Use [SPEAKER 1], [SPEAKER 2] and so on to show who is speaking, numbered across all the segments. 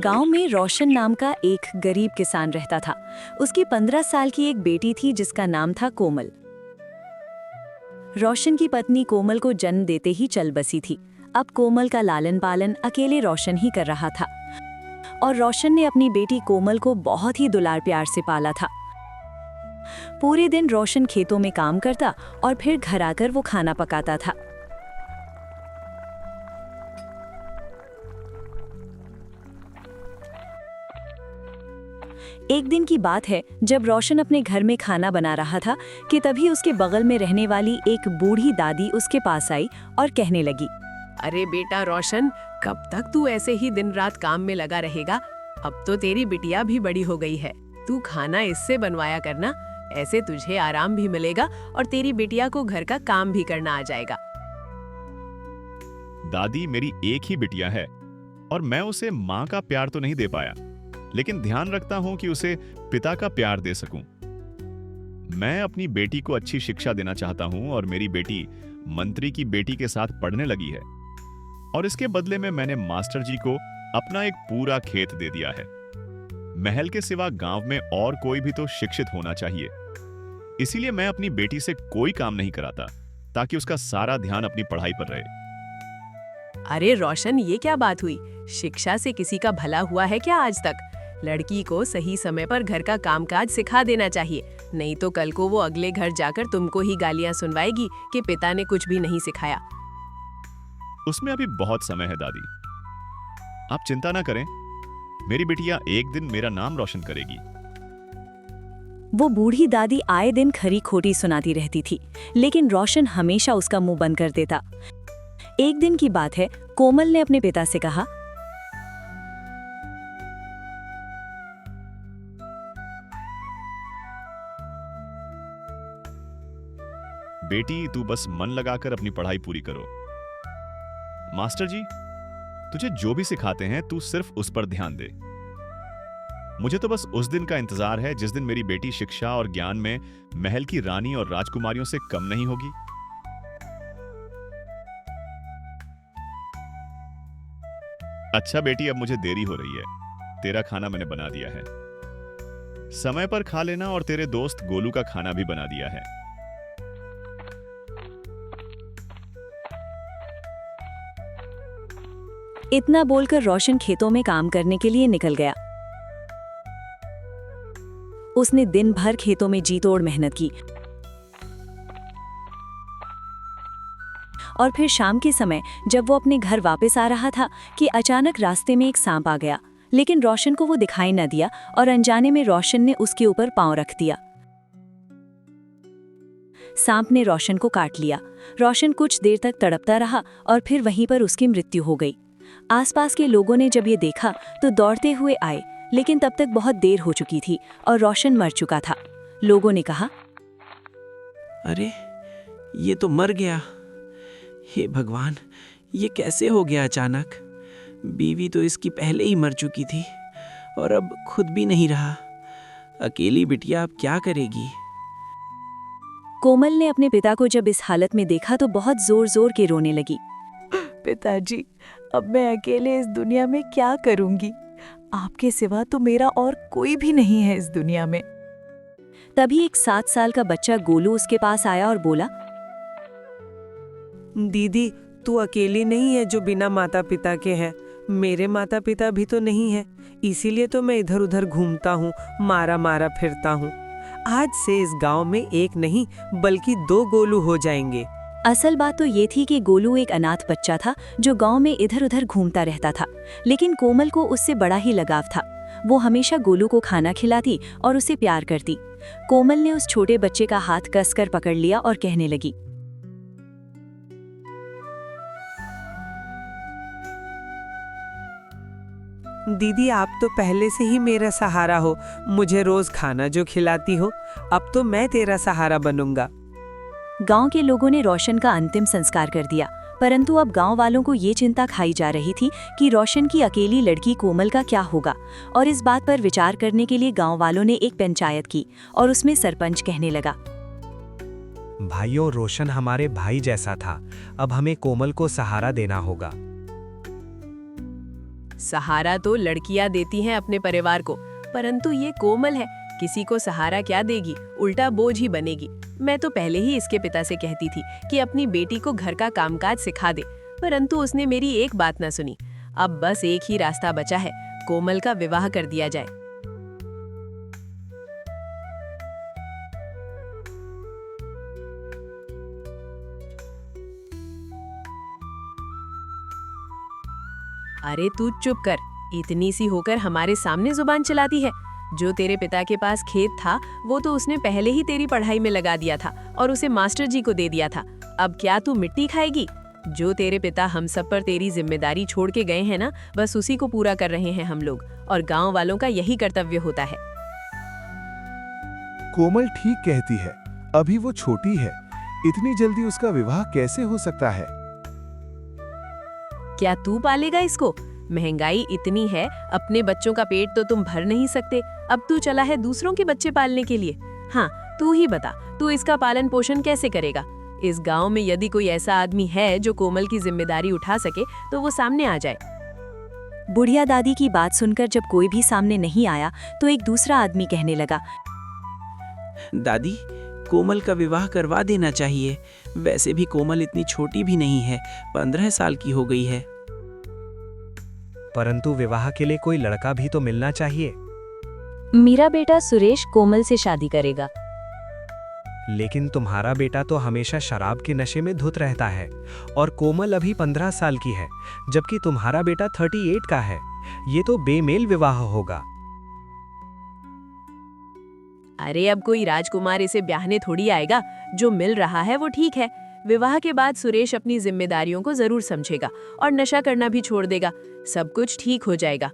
[SPEAKER 1] गांव में रोशन नाम का एक गरीब किसान रहता था। उसकी 15 साल की एक बेटी थी जिसका नाम था कोमल। रोशन की पत्नी कोमल को जन्म देते ही चल बसी थी। अब कोमल का लालन पालन अकेले रोशन ही कर रहा था और रोशन ने अपनी बेटी कोमल को बहुत ही दुलार प्यार से पाला था। पूरे दिन रोशन खेतों में काम करता और फिर घर आकर वो खाना पकाता था। एक दिन की बात है जब रोशन अपने घर में खाना बना रहा था कि तभी उसके बगल में रहने वाली एक बूढ़ी दादी उसके पास आई और कहने लगी,
[SPEAKER 2] अरे बेटा रोशन, कब तक तू ऐसे ही दिन रात काम में लगा रहेगा? अब तो तेरी बिटिया भी बड़ी हो गई है। तू खाना इससे बनवाया करना, ऐसे तुझे आराम भी मिलेगा और तेरी बिटिया को घर का काम भी करना आ जाएगा।
[SPEAKER 3] दादी, मेरी एक ही बिटिया है और मैं उसे माँ का प्यार तो नहीं दे पाया, लेकिन ध्यान रखता हूं कि उसे पिता का प्यार दे सकूं। मैं अपनी बेटी को अच्छी शिक्षा देना चाहता हूं और मेरी बेटी मंत्री की बेटी के साथ पढ़ने लगी है और इसके बदले में मैंने मास्टर जी को अपना एक पूरा खेत दे दिया है। महल के सिवा गांव में और कोई भी तो शिक्षित होना चाहिए, इसीलिए मैं अपनी बेटी से कोई काम नहीं कराता ताकि उसका सारा ध्यान अपनी पढ़ाई पर रहे।
[SPEAKER 2] अरे रोशन, ये क्या बात हुई? शिक्षा से किसी का भला हुआ है क्या आज तक? लड़की को सही समय पर घर का कामकाज सिखा देना चाहिए, नहीं तो कल को वो अगले घर जाकर तुमको ही गालियां सुनवाएगी कि पिता ने कुछ भी नहीं सिखाया।
[SPEAKER 3] उसमें अभी बहुत समय है दादी, आप चिंता ना करें, मेरी बिटिया एक दिन मेरा नाम रोशन करेगी।
[SPEAKER 1] वो बूढ़ी दादी आए दिन खरी खोटी सुनाती रहती थी, लेकिन रोशन हमेशा उसका मुंह बंद कर देता। एक दिन की बात है, कोमल ने अपने पिता से कहा,
[SPEAKER 3] बेटी, तू बस मन लगाकर अपनी पढ़ाई पूरी करो। मास्टर जी तुझे जो भी सिखाते हैं तू सिर्फ उस पर ध्यान दे। मुझे तो बस उस दिन का इंतजार है जिस दिन मेरी बेटी शिक्षा और ज्ञान में महल की रानी और राजकुमारियों से कम नहीं होगी। अच्छा बेटी, अब मुझे देरी हो रही है, तेरा खाना मैंने बना दिया है, समय पर खा लेना और तेरे दोस्त गोलू का खाना भी बना दिया है।
[SPEAKER 1] इतना बोलकर रोशन खेतों में काम करने के लिए निकल गया। उसने दिन भर खेतों में जी तोड़ मेहनत की और फिर शाम के समय जब वो अपने घर वापस आ रहा था कि अचानक रास्ते में एक सांप आ गया, लेकिन रोशन को वो दिखाई न दिया और अनजाने में रोशन ने उसके ऊपर पांव रख दिया। सांप ने रोशन को काट लिया। रोशन कुछ देर तक तड़पता रहा और फिर वहीं पर उसकी मृत्यु हो गई। आसपास के लोगों ने जब ये देखा तो दौड़ते हुए आए, लेकिन तब तक बहुत देर हो चुकी थी और रोशन मर चुका था। लोगों ने कहा,
[SPEAKER 4] अरे ये तो मर गया। हे भगवान, ये कैसे हो गया अचानक? बीवी तो इसकी पहले ही मर चुकी थी और अब खुद भी नहीं रहा। अकेली बिटिया अब क्या करेगी?
[SPEAKER 1] कोमल ने अपने पिता को जब इस हालत में देखा तो बहुत जोर जोर के रोने लगी।
[SPEAKER 5] पिताजी, अब मैं अकेले इस दुनिया में क्या करूंगी? आपके सिवा तो मेरा और कोई भी नहीं है इस दुनिया में।
[SPEAKER 1] तभी एक 7 साल का बच्चा गोलू उसके पास आया और बोला,
[SPEAKER 6] दीदी, तू अकेली नहीं है जो बिना माता पिता के है। मेरे माता पिता भी तो नहीं है, इसीलिए तो मैं इधर उधर घूमता हूँ, मारा मारा फिरता हूँ। आज से इस गांव में एक नहीं बल्कि 2 गोलू हो जाएंगे।
[SPEAKER 1] असल बात तो ये थी कि गोलू एक अनाथ बच्चा था जो गांव में इधर उधर घूमता रहता था, लेकिन कोमल को उससे बड़ा ही लगाव था। वो हमेशा गोलू को खाना खिलाती और उसे प्यार करती। कोमल ने उस छोटे बच्चे का हाथ कसकर पकड़ लिया और कहने लगी,
[SPEAKER 6] दीदी, आप तो पहले से ही मेरा सहारा हो, मुझे रोज खाना जो खिलाती हो, अब तो मैं तेरा सहारा बनूंगा।
[SPEAKER 1] गांव के लोगों ने रोशन का अंतिम संस्कार कर दिया, परंतु अब गांव वालों को ये चिंता खाई जा रही थी कि रोशन की अकेली लड़की कोमल का क्या होगा। और इस बात पर विचार करने के लिए गांव वालों ने एक पंचायत की और उसमें सरपंच कहने लगा,
[SPEAKER 7] भाइयों, रोशन हमारे भाई जैसा था, अब हमें कोमल को सहारा देना होगा।
[SPEAKER 2] सहारा तो लड़कियां देती हैं अपने परिवार को, परंतु ये कोमल है, किसी को सहारा क्या देगी, उल्टा बोझ ही बनेगी। मैं तो पहले ही इसके पिता से कहती थी कि अपनी बेटी को घर का कामकाज सिखा दे, परंतु उसने मेरी एक बात न सुनी। अब बस एक ही रास्ता बचा है, कोमल का विवाह कर दिया जाए। अरे तू चुप कर, इतनी सी होकर हमारे सामने जुबान चलाती है। जो तेरे पिता के पास खेत था वो तो उसने पहले ही तेरी पढ़ाई में लगा दिया था और उसे मास्टर जी को दे दिया था। अब क्या तू मिट्टी खाएगी? जो तेरे पिता हम सब पर तेरी जिम्मेदारी छोड़ के गए हैं ना, बस उसी को पूरा कर रहे हैं हम लोग, और गांव वालों का यही कर्तव्य होता है।
[SPEAKER 8] कोमल ठीक कहती है, अभी वो छोटी है, इतनी जल्दी उसका विवाह कैसे हो सकता है?
[SPEAKER 2] क्या तू पालेगा इसको? महंगाई इतनी है, अपने बच्चों का पेट तो तुम भर नहीं सकते, अब तू चला है दूसरों के बच्चे पालने के लिए। हाँ, तू ही बता, तू इसका पालन पोषण कैसे करेगा? इस गांव में यदि कोई ऐसा आदमी है जो कोमल की जिम्मेदारी उठा सके तो वो सामने आ जाए।
[SPEAKER 1] बुढ़िया दादी की बात सुनकर जब कोई भी सामने नहीं आया तो एक दूसरा आदमी कहने लगा,
[SPEAKER 4] दादी, कोमल का विवाह करवा देना चाहिए। वैसे भी कोमल इतनी छोटी भी नहीं है, 15 साल की हो गई है।
[SPEAKER 7] परंतु विवाह के लिए कोई लड़का भी तो मिलना चाहिए।
[SPEAKER 1] मेरा बेटा सुरेश कोमल से शादी करेगा।
[SPEAKER 7] लेकिन तुम्हारा बेटा तो हमेशा शराब के नशे में धुत रहता है और कोमल अभी 15 साल की है, जबकि तुम्हारा बेटा 38 का है। ये तो बेमेल विवाह होगा।
[SPEAKER 2] अरे अब कोई राजकुमार इसे ब्याहने थोड़ी आएगा, जो मिल रहा है वो ठीक है। विवाह के बाद सुरेश अपनी जिम्मेदारियों को जरूर समझेगा और नशा करना भी छोड़ देगा, सब कुछ ठीक हो जाएगा।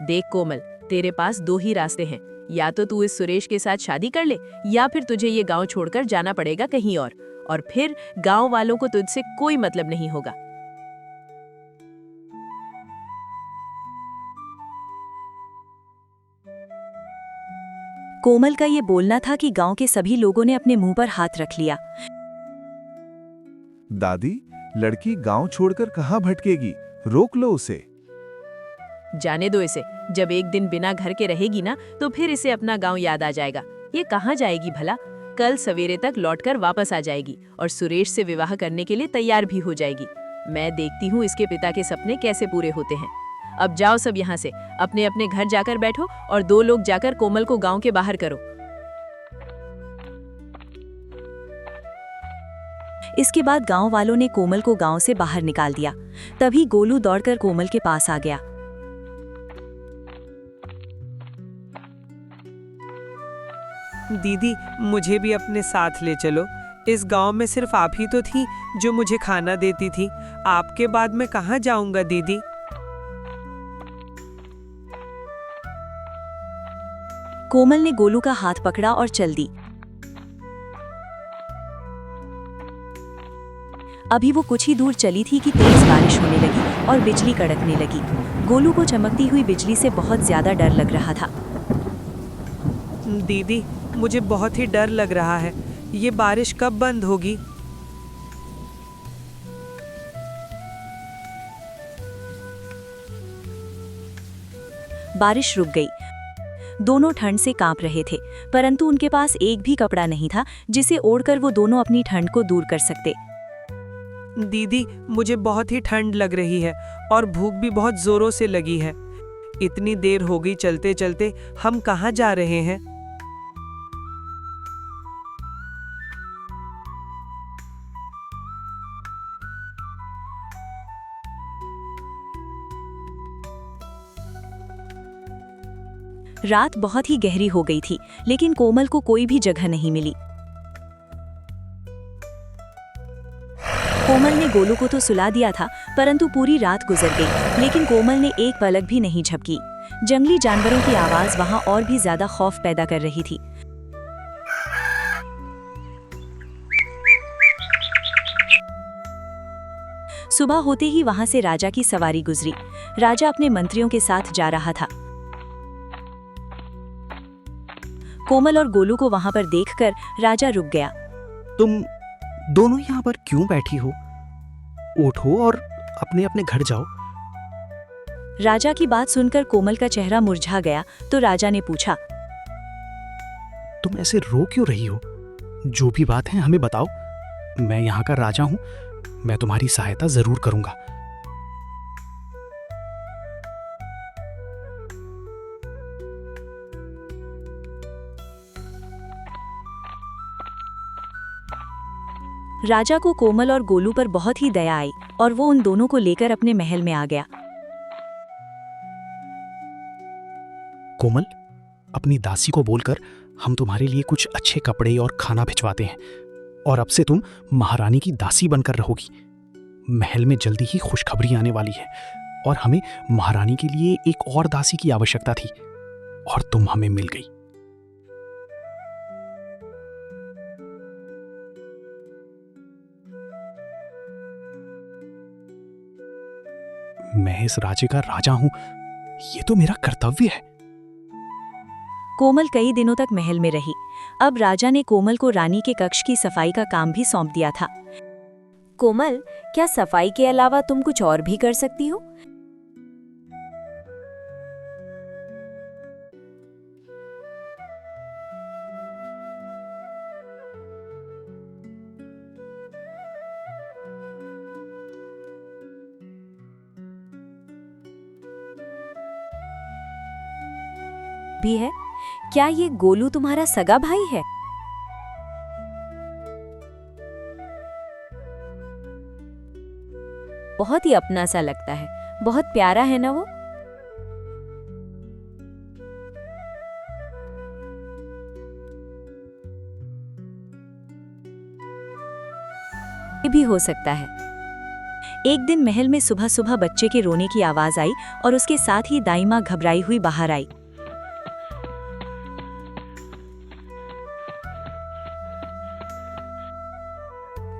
[SPEAKER 2] देख कोमल, तेरे पास दो ही रास्ते हैं, या तो तू इस सुरेश के साथ शादी कर ले, या फिर तुझे ये गांव छोड़कर जाना पड़ेगा कहीं और फिर गांव वालों को तुझसे कोई मतलब नहीं होगा।
[SPEAKER 1] कोमल का ये बोलना था कि गांव के सभी लोगों ने अपने मुंह पर हाथ रख लिया।
[SPEAKER 8] दादी, लड़की गांव छोड़कर कहाँ भटकेगी? रोक लो उसे।
[SPEAKER 2] जाने दो इसे, जब एक दिन बिना घर के रहेगी ना तो फिर इसे अपना गांव याद आ जाएगा। ये कहाँ जाएगी भला? कल सवेरे तक लौटकर वापस आ जाएगी और सुरेश से विवाह करने के लिए तैयार भी हो जाएगी। मैं देखती हूँ इसके पिता के सपने कैसे पूरे होते हैं। अब जाओ सब यहाँ से, अपने अपने घर जाकर बैठो और 2 लोग जाकर कोमल को गांव के बाहर करो।
[SPEAKER 1] इसके बाद गांव वालों ने कोमल को गांव से बाहर निकाल दिया। तभी गोलू दौड़कर कोमल के पास आ गया।
[SPEAKER 6] दीदी, मुझे भी अपने साथ ले चलो। इस गांव में सिर्फ आप ही तो थी जो मुझे खाना देती थी। आपके बाद मैं कहाँ जाऊंगा दीदी?
[SPEAKER 1] कोमल ने गोलू का हाथ पकड़ा और चल दी। अभी वो कुछ ही दूर चली थी कि तेज बारिश होने लगी और बिजली कड़कने लगी। गोलू को चमकती हुई बिजली से बहुत ज्यादा डर लग रहा था।
[SPEAKER 6] दीदी, मुझे बहुत ही डर लग रहा है। ये बारिश कब बंद होगी?
[SPEAKER 1] बारिश रुक गई। दोनों ठंड से कांप रहे थे, परंतु उनके पास एक भी कपड़ा नहीं था जिसे ओढ़कर वो दोनों अपनी ठंड को दूर कर सकते।
[SPEAKER 6] दीदी, मुझे बहुत ही ठंड लग रही है और भूख भी बहुत जोरों से लगी है। इतनी देर हो गई चलते चलते, हम कहाँ जा रहे हैं?
[SPEAKER 1] रात बहुत ही गहरी हो गई थी, लेकिन कोमल को कोई भी जगह नहीं मिली। कोमल ने गोलू को तो सुला दिया था, परंतु पूरी रात गुजर गई, लेकिन कोमल ने एक पलक भी नहीं झपकी। जंगली जानवरों की आवाज वहां और भी ज्यादा खौफ पैदा कर रही थी। सुबह होते ही वहां से राजा की सवारी गुजरी। राजा अपने मंत्रियों के साथ जा रहा था। कोमल और गोलू को वहां पर देखकर राजा रुक गया।
[SPEAKER 9] तुम दोनों यहाँ पर क्यों बैठी हो? उठो और अपने अपने घर जाओ।
[SPEAKER 1] राजा की बात सुनकर कोमल का चेहरा मुरझा गया तो राजा ने पूछा,
[SPEAKER 9] तुम ऐसे रो क्यों रही हो? जो भी बात है हमें बताओ। मैं यहाँ का राजा हूँ, मैं तुम्हारी सहायता जरूर करूंगा।
[SPEAKER 1] राजा को कोमल और गोलू पर बहुत ही दया आई और वो उन दोनों को लेकर अपने महल में आ गया।
[SPEAKER 9] कोमल, अपनी दासी को बोलकर हम तुम्हारे लिए कुछ अच्छे कपड़े और खाना भिजवाते हैं, और अब से तुम महारानी की दासी बनकर रहोगी। महल में जल्दी ही खुशखबरी आने वाली है और हमें महारानी के लिए एक और दासी की आवश्यकता थी और तुम हमें मिल गई। मैं इस राज्य का राजा हूं, ये तो मेरा कर्तव्य है।
[SPEAKER 1] कोमल कई दिनों तक महल में रही। अब राजा ने कोमल को रानी के कक्ष की सफाई का काम भी सौंप दिया था।
[SPEAKER 10] कोमल, क्या सफाई के अलावा तुम कुछ और भी कर सकती हो? भी है? क्या ये गोलू तुम्हारा सगा भाई है? बहुत ही अपना सा लगता है, बहुत प्यारा है ना वो? ये भी हो सकता है।
[SPEAKER 1] एक दिन महल में सुबह सुबह बच्चे के रोने की आवाज आई और उसके साथ ही दाई माँ घबराई हुई बाहर आई।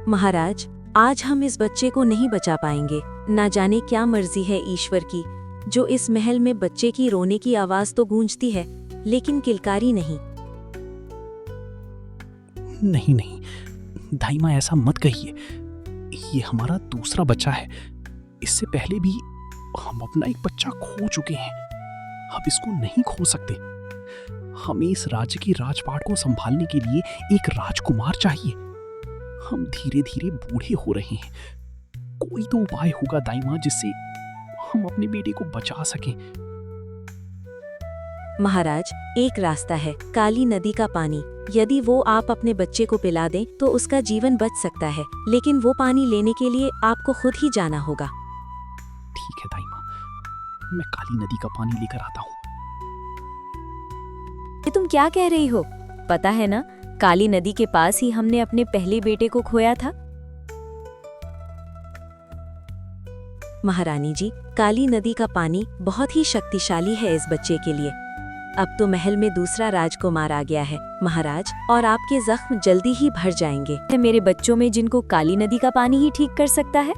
[SPEAKER 10] महाराज, आज हम इस बच्चे को नहीं बचा पाएंगे। ना जाने क्या मर्जी है ईश्वर की, जो इस महल में बच्चे की रोने की आवाज तो गूंजती है लेकिन किलकारी नहीं।
[SPEAKER 9] नहीं नहीं दाई माँ, ऐसा मत कहिए। ये हमारा दूसरा बच्चा है। इससे पहले भी हम अपना एक बच्चा खो चुके हैं। अब इसको नहीं खो सकते। हमें इस राज्य की राजपाट को संभालने के लिए एक राजकुमार चाहिए। हम धीरे धीरे बूढ़े हो रहे हैं। कोई तो उपाय होगा दाई माँ, जिससे हम अपने बेटे को बचा सकें।
[SPEAKER 10] महाराज, एक रास्ता है, काली नदी का पानी। यदि वो आप अपने बच्चे को पिला दें तो उसका जीवन बच सकता है, लेकिन वो पानी लेने के लिए आपको खुद ही जाना होगा।
[SPEAKER 9] ठीक है दाई माँ, मैं काली नदी का पानी लेकर आता हूँ।
[SPEAKER 10] ये तुम क्या कह रही हो? पता है ना, काली नदी के पास ही हमने अपने पहले बेटे को खोया था। महारानी जी, काली नदी का पानी बहुत ही शक्तिशाली है इस बच्चे के लिए। अब तो महल में दूसरा राजकुमार आ गया है महाराज, और आपके जख्म जल्दी ही भर जाएंगे। मेरे बच्चों में जिनको काली नदी का पानी ही ठीक कर सकता है।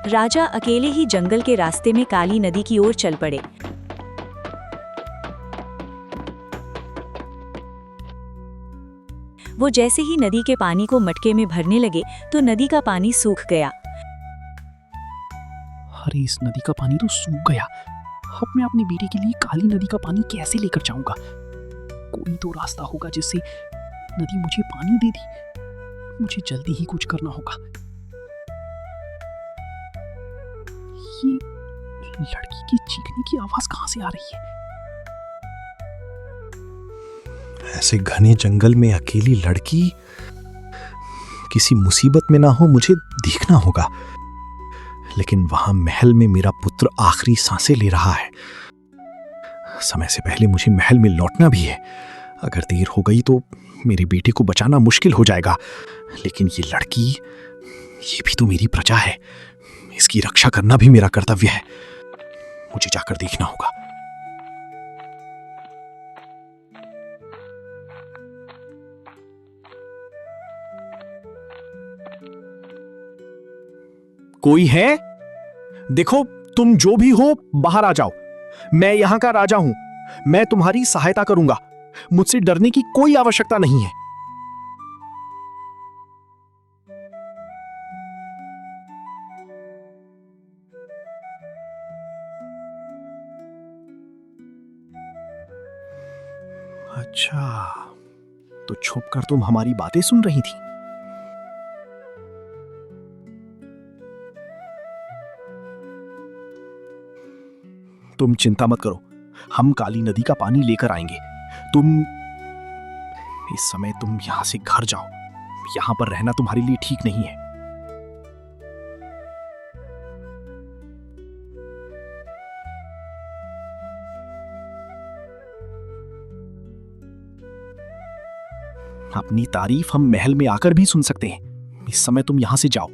[SPEAKER 1] राजा अकेले ही जंगल के रास्ते में काली नदी की ओर चल पड़े। वो जैसे ही नदी के पानी को मटके में भरने लगे तो नदी का पानी सूख गया।
[SPEAKER 9] अरे इस नदी का पानी तो सूख गया। अब मैं अपने बेटे के लिए काली नदी का पानी कैसे लेकर जाऊंगा? कोई तो रास्ता होगा जिससे नदी मुझे पानी दे दी। मुझे जल्दी ही कुछ करना होगा। ये लड़की की चीखने की आवाज कहां से आ रही है?
[SPEAKER 8] ऐसे घने जंगल में अकेली लड़की किसी मुसीबत में ना हो, मुझे देखना होगा। लेकिन वहां महल में मेरा पुत्र आखिरी सांसें ले रहा है। समय से पहले मुझे महल में लौटना भी है। अगर देर हो गई तो मेरे बेटे को बचाना मुश्किल हो जाएगा। लेकिन ये लड़की, ये भी तो मेरी प्रजा है। इसकी रक्षा करना भी मेरा कर्तव्य है। मुझे जाकर देखना होगा। कोई है? देखो, तुम जो भी हो बाहर आ जाओ। मैं यहां का राजा हूं। मैं तुम्हारी सहायता करूंगा। मुझसे डरने की कोई आवश्यकता नहीं है। अच्छा, तो छुपकर तुम हमारी बातें सुन रही थी। तुम चिंता मत करो, हम काली नदी का पानी लेकर आएंगे। इस समय तुम यहां से घर जाओ। यहां पर रहना तुम्हारे लिए ठीक नहीं है। अपनी तारीफ हम महल में आकर भी सुन सकते हैं। इस समय तुम यहां से जाओ।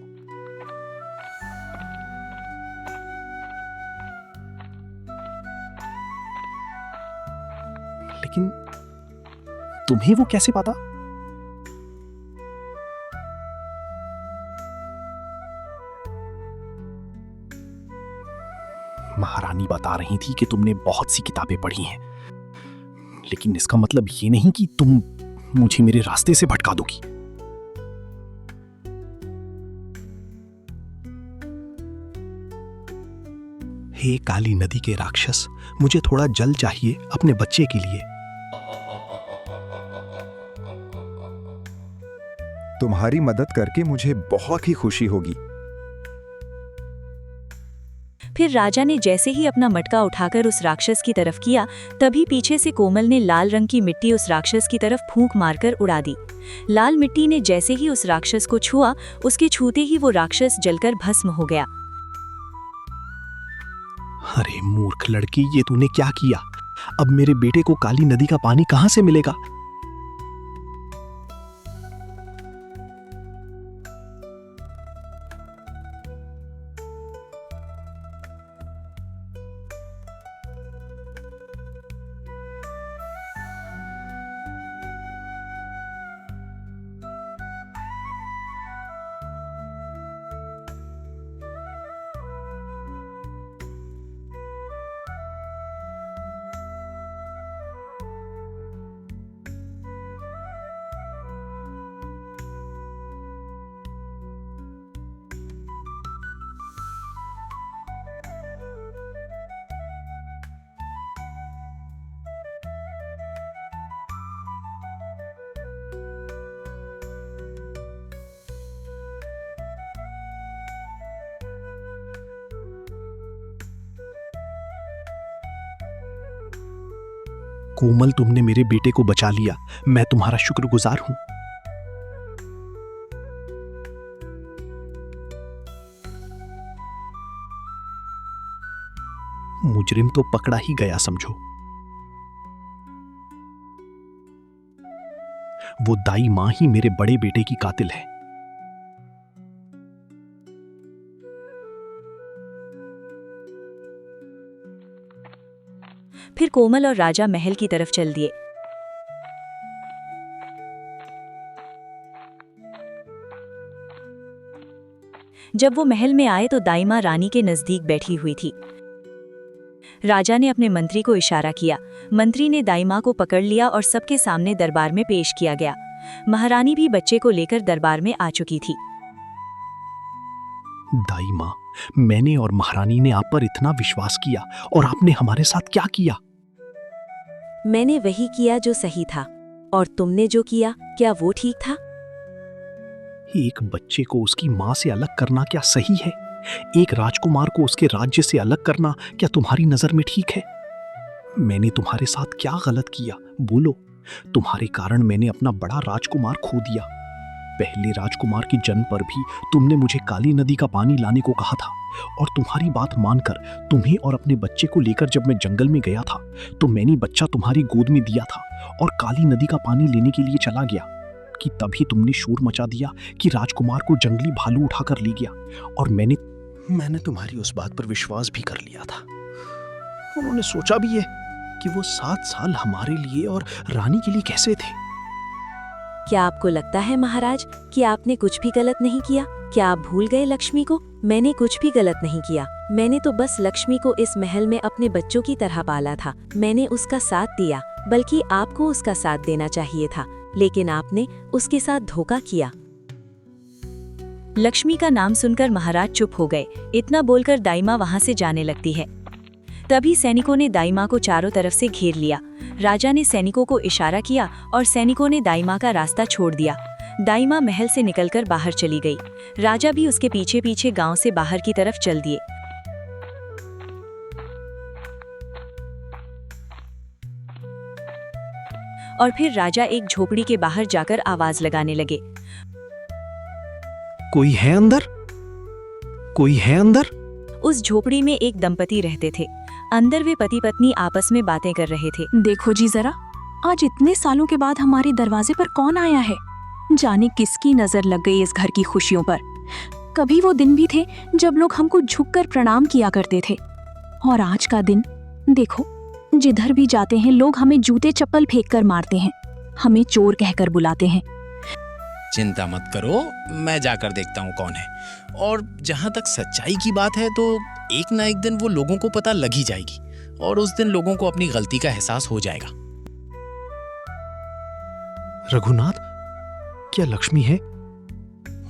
[SPEAKER 8] लेकिन तुम्हें वो कैसे पता? महारानी बता रही थी कि तुमने बहुत सी किताबें पढ़ी हैं, लेकिन इसका मतलब ये नहीं कि तुम मुझे मेरे रास्ते से भटका दोगी। हे काली नदी के राक्षस, मुझे थोड़ा जल चाहिए अपने बच्चे के लिए।
[SPEAKER 11] तुम्हारी मदद करके मुझे बहुत ही खुशी होगी।
[SPEAKER 1] फिर राजा ने जैसे ही अपना मटका उठाकर उस राक्षस की तरफ किया, तभी पीछे से कोमल ने लाल रंग की मिट्टी उस राक्षस की तरफ फूंक मारकर उड़ा दी। लाल मिट्टी ने जैसे ही उस राक्षस को छुआ, उसके छूते ही वो राक्षस जलकर भस्म हो गया।
[SPEAKER 8] अरे मूर्ख लड़की, ये तूने क्या किया? अब मेरे बेटे को काली नदी का पानी कहां से मिलेगा? कोमल, तुमने मेरे बेटे को बचा लिया। मैं तुम्हारा शुक्रगुजार हूं। मुजरिम तो पकड़ा ही गया समझो। वो दाई मां ही मेरे बड़े बेटे की कातिल है।
[SPEAKER 1] फिर कोमल और राजा महल की तरफ चल दिए। जब वो महल में आए तो दाई मां रानी के नजदीक बैठी हुई थी। राजा ने अपने मंत्री को इशारा किया। मंत्री ने दाई मां को पकड़ लिया और सबके सामने दरबार में पेश किया गया। महारानी भी बच्चे को लेकर दरबार में आ चुकी थी।
[SPEAKER 8] दाई मां, मैंने और महारानी ने आप पर इतना विश्वास किया और आपने हमारे साथ क्या किया?
[SPEAKER 10] मैंने वही किया जो सही था, और तुमने जो किया, क्या वो ठीक था?
[SPEAKER 8] एक बच्चे को उसकी मां से अलग करना क्या सही है? एक राजकुमार को उसके राज्य से अलग करना क्या तुम्हारी नजर में ठीक है? मैंने तुम्हारे साथ क्या गलत किया? बोलो। तुम्हारे कारण मैंने अपना बड़ा राजकुमार खो दिया। पहले राजकुमार के जन्म पर भी तुमने मुझे काली नदी का पानी लाने को कहा था, और तुम्हारी बात मानकर तुम्हें और अपने बच्चे को लेकर जब मैं जंगल में गया था तो मैंने बच्चा तुम्हारी गोद में दिया था और काली नदी का पानी लेने के लिए चला गया कि तभी तुमने शोर मचा दिया कि राजकुमार को जंगली भालू उठाकर ले गया, और मैंने तुम्हारी उस बात पर विश्वास भी कर लिया था। उन्होंने सोचा भी है कि वो 7 साल हमारे लिए और रानी के लिए कैसे थे।
[SPEAKER 10] क्या आपको लगता है महाराज कि आपने कुछ भी गलत नहीं किया? क्या आप भूल गए लक्ष्मी को? मैंने कुछ भी गलत नहीं किया। मैंने तो बस लक्ष्मी को इस महल में अपने बच्चों की तरह पाला था। मैंने उसका साथ दिया, बल्कि आपको उसका साथ देना चाहिए था, लेकिन आपने उसके साथ धोखा किया।
[SPEAKER 1] लक्ष्मी का नाम सुनकर महाराज चुप हो गए। इतना बोलकर दाइमा वहां से जाने लगती है। तभी सैनिकों ने दाइमा को चारों तरफ से घेर लिया। राजा ने सैनिकों को इशारा किया और सैनिकों ने दाइमा का रास्ता छोड़ दिया। दाइमा महल से निकलकर बाहर चली गई। राजा भी उसके पीछे पीछे गांव से बाहर की तरफ चल दिए। और फिर राजा एक झोपड़ी के बाहर जाकर आवाज लगाने लगे।
[SPEAKER 8] कोई है अंदर? कोई है अंदर?
[SPEAKER 1] उस झोपड़ी में एक दंपति रहते थे। अंदर वे पति पत्नी आपस में बातें कर रहे थे।
[SPEAKER 12] देखो जी जरा, आज इतने सालों के बाद हमारे दरवाजे पर कौन आया है? जाने किसकी नजर लग गई इस घर की खुशियों पर। कभी वो दिन भी थे जब लोग हमको झुककर प्रणाम किया करते थे, और आज का दिन देखो, जिधर भी जाते हैं लोग हमें जूते चप्पल फेंक कर मारते हैं, हमें चोर कहकर बुलाते हैं।
[SPEAKER 9] चिंता मत करो, मैं जाकर देखता हूँ कौन है। और जहाँ तक सच्चाई की बात है तो एक ना एक दिन वो लोगों को पता लग ही जाएगी, और उस दिन लोगों को अपनी गलती का एहसास हो जाएगा।
[SPEAKER 8] रघुनाथ, क्या लक्ष्मी है?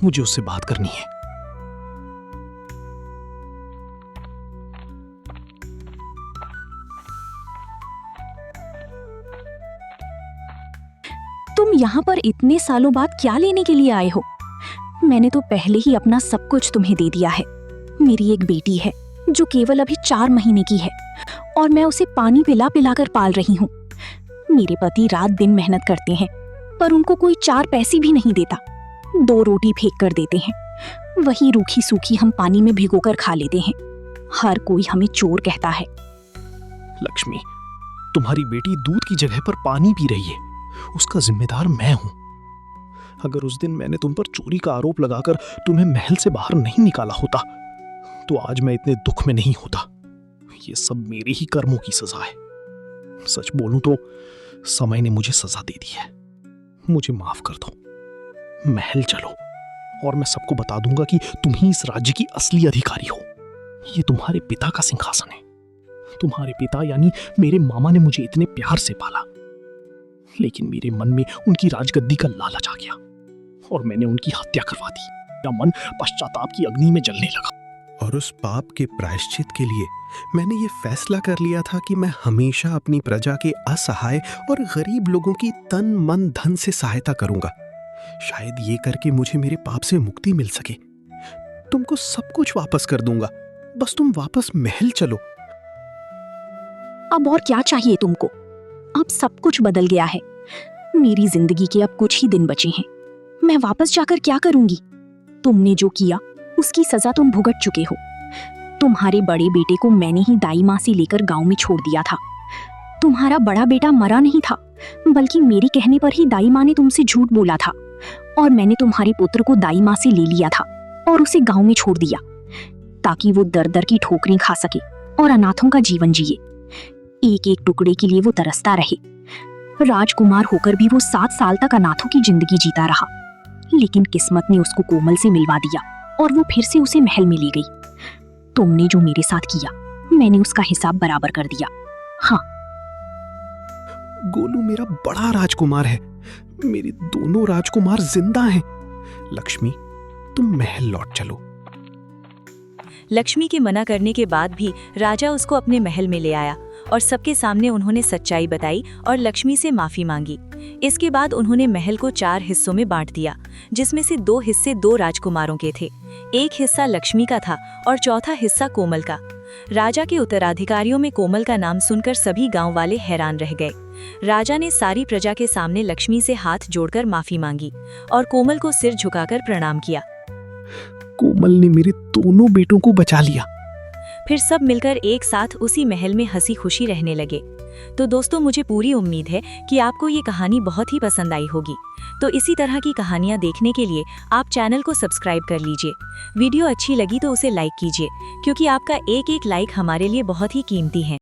[SPEAKER 8] मुझे उससे बात करनी है।
[SPEAKER 12] तुम यहाँ पर इतने सालों बाद क्या लेने के लिए आए हो? मैंने तो पहले ही अपना सब कुछ तुम्हें दे दिया है। मेरी एक बेटी है जो केवल अभी 4 महीने की है, और मैं उसे पानी पिला पिलाकर पाल रही हूँ। मेरे पति रात दिन मेहनत करते हैं, पर उनको कोई 4 पैसे भी नहीं देता। 2 रोटी फेंक कर देते हैं, वही रूखी सूखी हम पानी में भिगोकर खा लेते हैं। हर कोई हमें चोर कहता है।
[SPEAKER 8] लक्ष्मी, तुम्हारी बेटी दूध की जगह पर पानी पी रही है, उसका जिम्मेदार मैं हूं। अगर उस दिन मैंने तुम पर चोरी का आरोप लगाकर तुम्हें महल से बाहर नहीं निकाला होता, तो आज मैं इतने दुख में नहीं होता। ये सब मेरे ही कर्मों की सजा है। सच बोलूं तो समय ने मुझे सजा दे दी है। मुझे माफ कर दो। महल चलो और मैं सबको बता दूंगा कि तुम ही इस राज्य की असली अधिकारी हो। ये तुम्हारे पिता का सिंहासन है। तुम्हारे पिता यानी मेरे मामा ने मुझे इतने प्यार से पाला, लेकिन मेरे मन में उनकी राजगद्दी का लालच आ गया और मैंने उनकी हत्या करवा दी। मेरा मन पश्चाताप की अग्नि में जलने लगा।
[SPEAKER 11] और उस पाप के प्रायश्चित के लिए मैंने ये फैसला कर लिया था कि मैं हमेशा अपनी प्रजा के असहाय और गरीब लोगों की तन मन धन से सहायता करूंगा। शायद ये करके मुझे मेरे पाप से मुक्ति मिल सके। तुमको सब कुछ वापस कर दूंगा, बस तुम वापस महल चलो।
[SPEAKER 12] अब और क्या चाहिए तुमको? अब सब कुछ बदल गया है। मेरी जिंदगी के अब कुछ ही दिन बचे हैं। मैं वापस जाकर क्या करूंगी? तुमने जो किया उसकी सजा तुम भुगत चुके हो। तुम्हारे बड़े बेटे को मैंने ही दाई माँ से लेकर गांव में छोड़ दिया था। तुम्हारा बड़ा बेटा मरा नहीं था, बल्कि मेरे कहने पर ही दाई माँ ने तुमसे झूठ बोला था, और मैंने तुम्हारे पुत्र को दाई माँ से ले लिया था और उसे गांव में छोड़ दिया, ताकि वो दर दर की ठोकरें खा सके और अनाथों का जीवन जिए। एक एक टुकड़े के लिए वो तरसता रहे। राजकुमार होकर भी वो 7 साल तक अनाथों की जिंदगी जीता रहा, लेकिन किस्मत ने उसको कोमल से मिलवा दिया और वो फिर से उसे महल में ले गई। तुमने जो मेरे साथ किया, मैंने उसका हिसाब बराबर कर दिया। हाँ,
[SPEAKER 8] गोलू मेरा बड़ा राजकुमार है। मेरे दोनों राजकुमार जिंदा हैं। लक्ष्मी, तुम महल लौट चलो।
[SPEAKER 1] लक्ष्मी के मना करने के बाद भी राजा उसको अपने महल में ले आया और सबके सामने उन्होंने सच्चाई बताई और लक्ष्मी से माफी मांगी। इसके बाद उन्होंने महल को 4 हिस्सों में बांट दिया, जिसमें से 2 हिस्से 2 राजकुमारों के थे। एक हिस्सा लक्ष्मी का था और चौथा हिस्सा कोमल का। राजा के उत्तराधिकारियों में कोमल का नाम सुनकर सभी गांव वाले हैरान रह गए। राजा ने सारी प्रजा के सामने लक्ष्मी से हाथ जोड़कर माफी मांगी और कोमल को सिर झुकाकर प्रणाम किया।
[SPEAKER 8] कोमल ने मेरे दोनों बेटों को बचा लिया।
[SPEAKER 1] फिर सब मिलकर एक साथ उसी महल में हंसी खुशी रहने लगे। तो दोस्तों, मुझे पूरी उम्मीद है कि आपको ये कहानी बहुत ही पसंद आई होगी। तो इसी तरह की कहानियाँ देखने के लिए आप चैनल को सब्सक्राइब कर लीजिए। वीडियो अच्छी लगी तो उसे लाइक कीजिए, क्योंकि आपका एक एक लाइक हमारे लिए बहुत ही कीमती है।